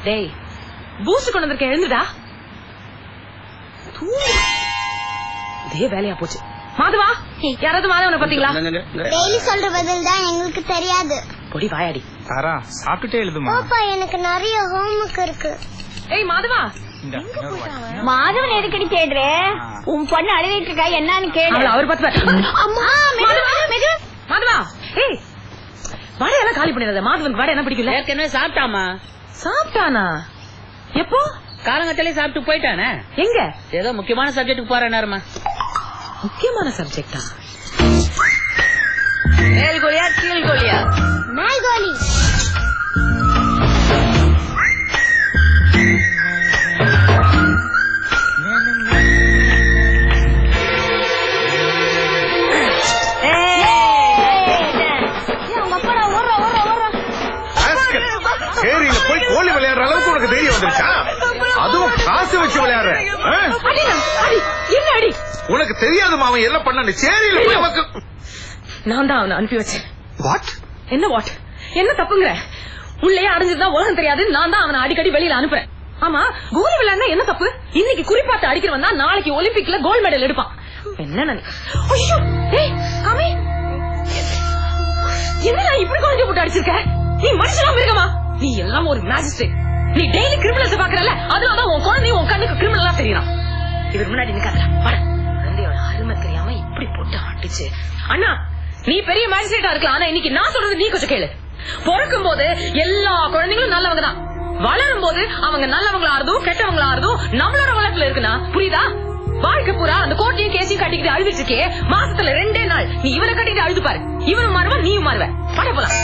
டேய் பூஸ்ட் கொண்டு வந்திருக்க, எழுந்துடா. இதே வேலையா போச்சு. மாதவா, யாராவது மாதவனை பாத்தீங்களா? டெய்லி சொல்ற பதில் தான் எங்களுக்கு தெரியாது. பொடி வாயாடி. தாரா சாப்பிட்டுட்டே எழுதுமா. பாப்பா எனக்கு நிறைய ஹோம்வொர்க் இருக்கு. ஏய் மாதவா, மாதவன் எதுக்கடி தேடுற? உன் பொண்ணு அழுதுட்டு இருக்கா, என்னன்னு கேளு. அவர் பார்த்து. மாதவா, ஏய் வடையெல்லாம் காலி பண்ணிடாத. மாதவனுக்கு வடை என்ன பிடிக்கல? ஏற்கனவே சாப்பிட்டாமா. சாப்பிட்டானா? எப்போ? காலங்கத்திலே சாப்பிட்டு போயிட்டானே. எங்க? ஏதோ முக்கியமான சப்ஜெக்டுக்கு போற நேரமா. முக்கியமான சப்ஜெக்டா? மேல் கோலியா கீழ் கோலியா? மேல் கோலி. சேரியில போய் கோழி விளையாடுற அளவுக்கு உனக்கு தைரியம் வந்துருச்சா? அதுவும் காசு வச்சு விளையாடுற. உனக்கு தெரியாதுமா அவன் என்ன பண்ண. சேரியில போய் நான் தான் அவனை அனுப்பி வச்சேன். வாட்? என்ன வாட்? என்ன தப்புங்கிற? உள்ளே அடைஞ்சிருந்தா உலகம் தெரியாது. நான் தான் அவனை அடிக்கடி வெளியில அனுப்புறேன். ஆமா, கோலி விளையாடுனா என்ன தப்பு? இன்னைக்கு குறிப்பாட்டு அடிக்கிறவன் தான் நாளைக்கு ஒலிம்பிக்ல கோல்டு மெடல் எடுப்பான். என்ன என்ன இப்படி கொஞ்சம் போட்டு அடிச்சிருக்க? நீ மனுஷனா இருக்கமா? நீ எல்லாம் ஒரு மேஜிஸ்ட்ரேட். நீ டெய்லி கிரிமினல்ஸ் பாக்குறல, அதனாலதான் உன் குழந்தை உன் கண்ணுக்கு கிரிமினலா தெரியறான். இதுக்கு முன்னாடி நிக்காதடா. குழந்தையோட அருமை தெரியாம இப்படி போட்டு அடிச்சு. அண்ணா, நீ பெரிய மேஜிஸ்ட்ரேட்டா இருக்கலாம், ஆனா இன்னைக்கு நான் சொல்றது நீ கொஞ்சம் கேளு. பிறக்கும் போது எல்லா குழந்தைங்களும் நல்லவங்க தான். வளரும் போது அவங்க நல்லவங்களா இருந்தும் கெட்டவங்களா இருந்தும் நம்மளோட வளர்ப்புல இருக்குன்னா புரியுதா? வாழ்க்கை பூரா அந்த கோட்டையும் கேசையும் கட்டிக்கிட்டு அழுதுட்டு இருக்கே, மாசத்துல 2 நாள் நீ இவனை கட்டிக்கிட்டு அழுது பாரு. இவனும் மாறுவா, நீயும் மாறுவ. பட போலாம்.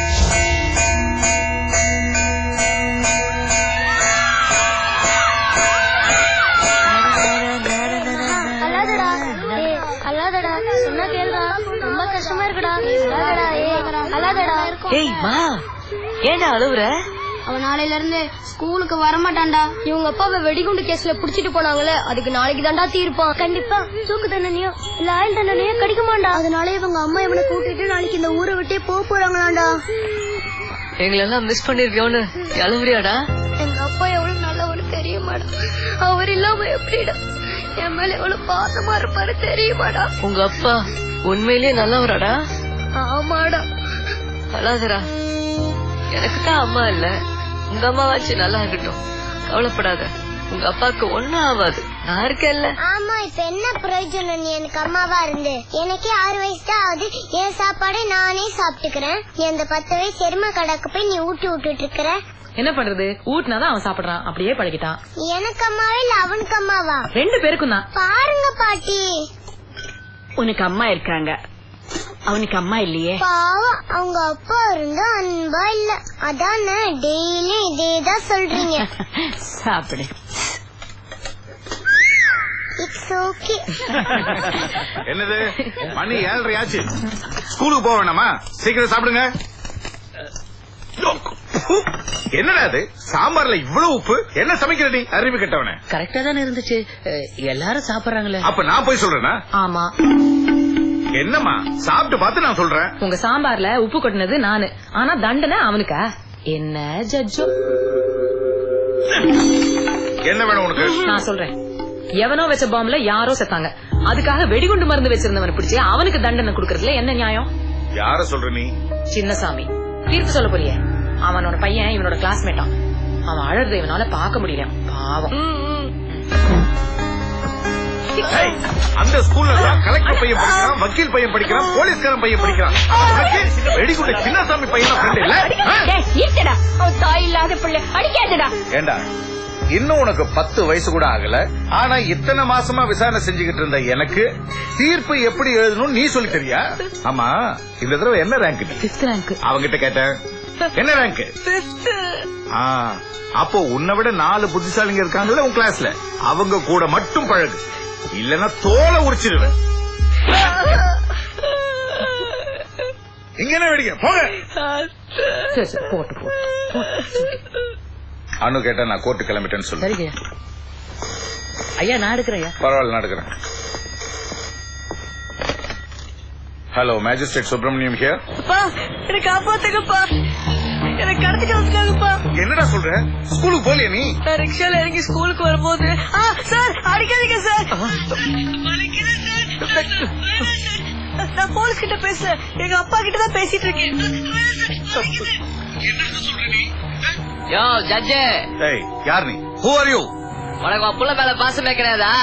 சொன்னா கேளுடா, ரொம்ப கஷ்டமா இருக்குடா. ஏய் மா, ஏன்டா அழுவுற? அவன் நாளையில இருந்து ஸ்கூலுக்கு வரமாட்டான்டா. இவங்க அப்பாவை வெடிகுண்டு கேஸ்ல புடிச்சிட்டு போனாங்களே, அதுக்கு நாளைக்கு தாண்டா தீர்ப்பான். கண்டிப்பா தூக்கு தண்டனையோ இல்ல ஆயுள் தண்டனையோ கிடைக்க மாட்டா. அதனால இவங்க அம்மா இவனை கூட்டிட்டு நாளைக்கு இந்த ஊரை விட்டே போறாங்களாண்டா. எங்களெல்லாம் மிஸ் பண்ணிருக்கோன்னு அழுவுறியாடா? எங்க அப்பா எவ்வளவு நல்லவனு தெரியுமாடா? அவர் இல்லாம எப்படிடா என் மேல எவ்வளவு பாசமா இருப்பாரு தெரியுமாடா? உங்க அப்பா உண்மையிலேயே நல்லவராடா? ஆமாடா. அழாதரா, எனக்கு தான் அம்மா இல்ல, உங்க அம்மாவாச்சும் நல்லா இருக்கட்டும். கவலைப்படாத, உங்க அப்பாவுக்கு ஒண்ணும் ஆகாது, நான் இருக்கேன்ல. ஆமா, இப்ப என்ன பிரயோஜனம்? நீ எனக்கு அம்மாவா இருந்து. எனக்கே 6 வயசு தான் ஆகுது. என் சாப்பாடை நானே சாப்பிட்டுக்கிறேன். நீ அந்த 10 வயசு எருமை கடைக்கு போய் நீ ஊட்டி விட்டுட்டு இருக்கிற. என்ன பண்றது? ஊட்டினாதான் அவன் சாப்பிடுறான், அப்படியே பழகிட்டான். எனக்கு அம்மாவே இல்ல அவனுக்கு அம்மாவா? 2 பேருக்கும் தான். பாருங்க பாட்டி, உனக்கு அம்மா இருக்காங்க, அவனுக்கு அம்மா இல்லையே. பாவம், அவங்க அப்பா இருந்தா அன்பா இல்ல. அதான் டெய்லி இதேதான் சொல்றீங்க. சாப்பிடு. It's okay. என்னது மணி 7:30 ஆச்சு, ஸ்கூலுக்கு போக வேணாமா? சீக்கிரம் சாப்பிடுங்க. என்னடா அது சாம்பார்ல இவ்வளவு உப்பு? என்ன சமைக்கிற நீ? அறிவு கெட்டவனே. கரெக்டா தானே இருந்துச்சு, எல்லாரும் சாப்பிடுறாங்களே. அப்ப நான் போய் சொல்றேனா? ஆமா. என்னம்மா சாப்பிட்டு பார்த்து நான் சொல்றேன். உங்க சாம்பார்ல உப்பு கொட்டினது நானு, ஆனா தண்டனை அவனுக்கா? என்ன ஜட்ஜோ? என்ன வேணும் உனக்கு? நான் சொல்றேன். எவனோ வச்ச பாம்புல யாரோ செத்தாங்க, அதுக்காக வெடிகுண்டு மருந்து வச்சிருந்தவனை பிடிச்சி அவனுக்கு தண்டனை கொடுக்கறதுல என்ன நியாயம்? யார சொல்ற நீ? சின்னசாமி. தீர்ப்பு சொல்ல போறியே? அவனோட பையன் இவனோட கிளாஸ்மேட்டான். அவன் அழறத இவனால பாக்க முடியல, பாவம். அந்த ஸ்கூல்ல கலெக்டர் பையன் படிக்கிறான், வக்கீல் பையன் படிக்கிறான், போலீஸ்காரன் பையன் படிக்கிறான். வெடிகுண்ட சின்னசாமி பையன் ஃப்ரெண்ட் இல்ல? தாய் இல்லாத பிள்ளை அடிக்காதடா. ஏண்டா இன்னும் உனக்கு 10 வயசு கூட ஆகல, ஆனா இத்தனை மாசமா விசாரணை செஞ்சுக்கிட்டு இருந்த எனக்கு தீர்ப்பு எப்படி எழுதணும் நீ சொல்லி தெரியா? ஆமா, இந்த தடவை என்ன ரேங்க்? 5th rank. அவங்கிட்ட கேட்டேன், என்ன ரேங்க்? அப்போ உன்னை விட 4 புத்திசாலிங்க இருக்காங்கல்ல உன் கிளாஸ்ல, அவங்க கூட மட்டும் பழகு, இல்லன்னா தோலை உரிச்சிருவேன். இங்க என்ன வெடிக்க போங்க. போட்டு அனு கேட்டா நான் கோர்ட்டு கிளம்பிட்டேன்னு சொல்லு. சரிங்க ஐயா, நான் எடுக்கிறேன். பரவாயில்ல, நான் எடுக்கிறேன். Hello, magistrate Subramaniam here. எனக்கு காப்பாத்துங்கப்பா. எனக்கு கடத்திட்டு வந்துட்டாங்கப்பா. என்னடா சொல்ற? ஸ்கூலுக்கு போலியா நீ? நான் ரிக்ஷால இறங்கி ஸ்கூலுக்கு வரும்போது சார் அடிக்காதீங்க சார். நான் போலீஸ் கிட்ட பேசுறேன். எங்க அப்பா கிட்ட தான் பேசிட்டு இருக்கேன். யோ ஜட்ஜ், ஏய் யார் நீ? Who are you? உனக்கு உன் புள்ள மேல பாசமே கிடையாதா?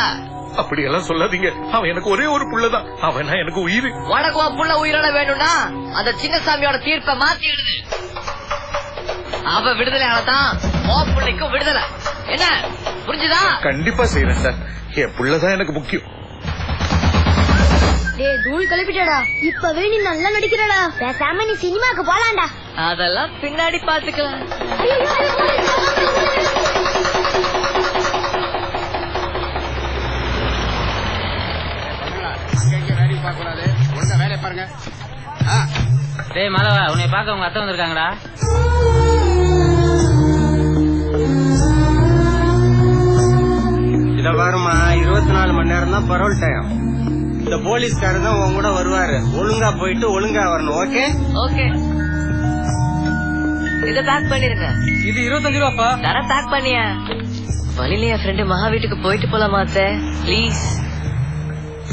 அப்படி எல்லாம் சொல்லாதீங்க. அவன் எனக்கு ஒரே ஒரு புள்ளதான். அவன் எனக்கு உயிர். உனக்கு உன் புள்ள உயிரோட வேணும்னா அந்த சின்னசாமியோட தீர்ப்பை மாத்தி எழுது. அவ விடுதலை ஆனதான் உன் புள்ளைக்கும் விடுதலை. என்ன புரிஞ்சுதா? கண்டிப்பா செய்யறேன் சார். என் புள்ளதான் எனக்கு முக்கியம். டேய் தூள் கிளப்பிட்டடா. இப்பவே நீ நல்லா நடிக்கிறடா. பேசாம நீ சினிமாக்கு போலாம்டா. அதெல்லாம் பின்னாடி பாத்துக்கலாம். டேய் மாதவா, உன்னை பார்க்க உங்க அத்தை வந்திருக்காங்கடா. இத பாருமா, 24 மணி நேரம் தான் பரோல் டைம். இந்த போலீஸ்காரர் தான் உன் கூட வருவாரு. ஒழுங்கா போயிட்டு ஒழுங்கா வரணும். ஓகே ஓகே, இத பேக் பண்ணிருங்க. இது 25 ரூபாப்பா. தர பேக் பண்ணியா? வழியில என் ஃப்ரெண்டு மகா வீட்டுக்கு போயிட்டு போலாமா அத்தை? பிளீஸ்.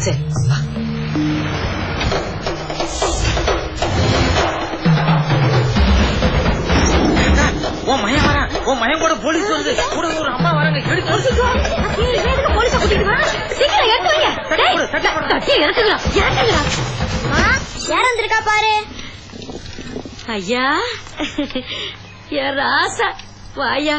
சரி உன் மயம் வரா, உன் மயம் கூட போலீஸ் வருது. கூட ஒரு அம்மா வராங்க. யார் வந்திருக்கா பாரு. ஐயா என் ராசா வாயா.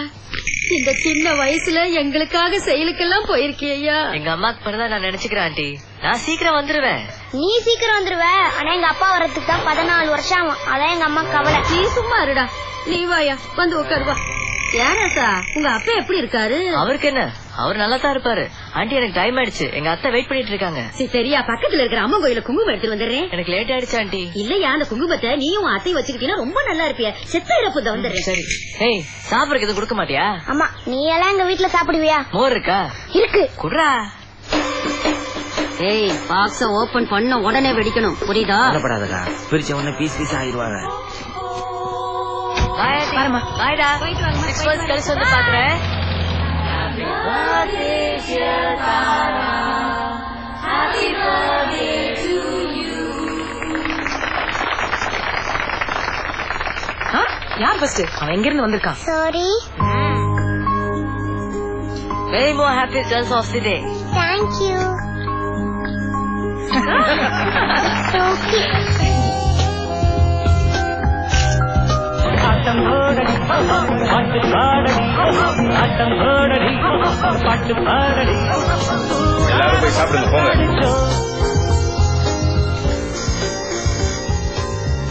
இந்த சின்ன வயசுல எங்களுக்காக செயலுக்கெல்லாம் போயிருக்கியா? எங்க அம்மாக்கு பிறந்தா நான் நினைச்சுக்கிறேன் ஆண்டி. நான் சீக்கிரம் வந்துருவேன். நீ சீக்கிரம் வந்துருவ. ஆனா எங்க அப்பா வரதுக்கு தான் 14 வருஷம் ஆகும். அதான் எங்க அம்மா கவலை. நீ சும்மா இருடா. நீ வாயா, வந்து உட்காருவா. ஏனாசா, உங்க அப்பா எப்படி இருக்காரு? அவருக்கு என்ன, அவர் நல்லா தான் இருப்பாரு. ஆண்டி எனக்கு டைம் ஆயிடுச்சு. எங்க அத்தை வெயிட் பண்ணிட்டு இருக்காங்க. சரியா, பக்கத்துல இருக்கிற அம்மன் கோயில குங்குமம் எடுத்து வந்துடுறேன். எனக்கு லேட் ஆயிடுச்சு ஆண்டி. இல்லையா, அந்த குங்குமத்தை நீயும் அத்தையும் வச்சுக்கிட்டீங்கன்னா ரொம்ப நல்லா இருப்பிய. செத்த இறப்பு வந்துடுறேன். சரி. ஏய், சாப்பிடறதுக்கு எதுவும் கொடுக்க மாட்டியா? ஆமா, நீ எல்லாம் எங்க வீட்டுல சாப்பிடுவியா? மோர் இருக்கா? இருக்கு. குடுறா. ஏய், பாக்ஸ ஓபன் பண்ண உடனே வெடிக்கணும், புரியுதா? கவலைப்படாதடா, பிரிச்ச உடனே பீஸ் பீஸ் ஆயிடுவாங்க. பாருமா, பாய்டா. நெக்ஸ்ட் மந்த் கழிச்சு வந்து பாக்குறேன். யார் ஃபர்ஸ்ட்? அவன் எங்க இருந்து வந்திருக்கான்? Sorry. Many more happy returns of the day. Thank you. Okay. எல்லாரும் போய் சாப்பிடுங்க போங்க.